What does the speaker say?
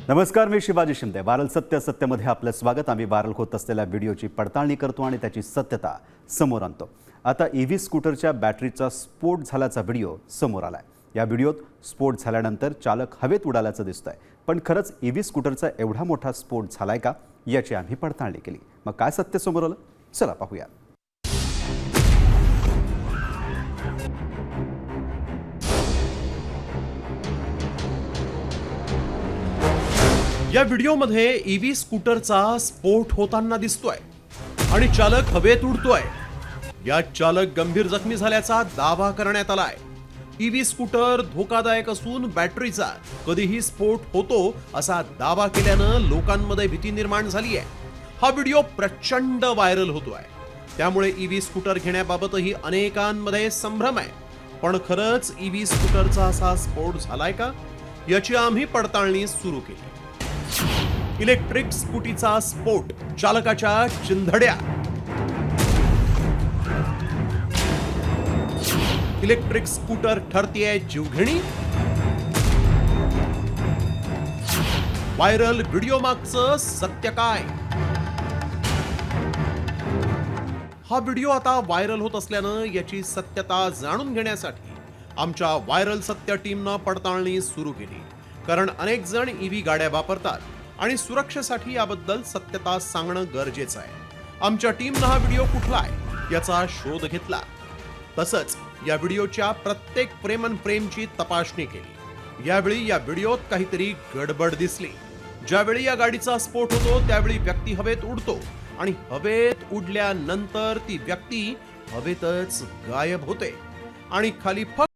नमस्कार, मी शिवाजी शिंदे. वारल सत्यमध्ये आपलं स्वागत. आम्ही वारल होत असलेल्या व्हिडिओची पडताळणी करतो आणि त्याची सत्यता समोर आणतो. आता ईव्ही स्कूटरच्या बॅटरीचा स्फोट झाल्याचा व्हिडिओ समोर आलाय. या व्हिडिओत स्फोट झाल्यानंतर चालक हवेत उडाल्याचं दिसतंय. पण खरंच ईव्ही स्कूटरचा एवढा मोठा स्फोट झालाय का, याची आम्ही पडताळणी केली. मग काय सत्य समोर आलं, चला पाहूया. या व्हिडिओमध्ये ईव्ही स्कूटरचा स्फोट होताना दिसतोय आणि चालक हवेत उडतोय. यात चालक गंभीर जखमी झाल्याचा दावा करण्यात आलाय. ईव्ही स्कूटर धोकादायक असून बॅटरीचा कधीही स्फोट होतो असा दावा केल्यानं लोकांमध्ये भीती निर्माण झाली आहे. हा व्हिडिओ प्रचंड व्हायरल होतोय. त्यामुळे ईव्ही स्कूटर घेण्याबाबतही अनेकांमध्ये संभ्रम आहे. पण खरंच ईव्ही स्कूटरचा असा स्फोट झालाय का, याची आम्ही पडताळणी सुरू केली. इलेक्ट्रिक स्कूटीचा स्फोट, चालकाच्या चिंधड्या. इलेक्ट्रिक स्कूटर ठरतीये जीवघेणी. व्हायरल व्हिडिओ मागचं सत्य काय? हा व्हिडिओ आता व्हायरल होत असल्यानं याची सत्यता जाणून घेण्यासाठी आमच्या व्हायरल सत्य टीमनं पडताळणी सुरू केली. कारण अनेक जण ईव्ही गाड्या वापरतात आणि सुरक्षेसाठी याबद्दल सत्यता सांगणं गरजेचं आहे. आमच्या टीमनं हा व्हिडिओ कुठला आहे याचा शोध घेतला. तसंच या व्हिडिओच्या प्रत्येक फ्रेमची तपासणी केली. यावेळी या व्हिडिओत काहीतरी गडबड दिसली. ज्यावेळी या गाडीचा स्फोट होतो त्यावेळी व्यक्ती हवेत उडतो आणि हवेत उडल्यानंतर ती व्यक्ती हवेतच गायब होते आणि खाली फक्त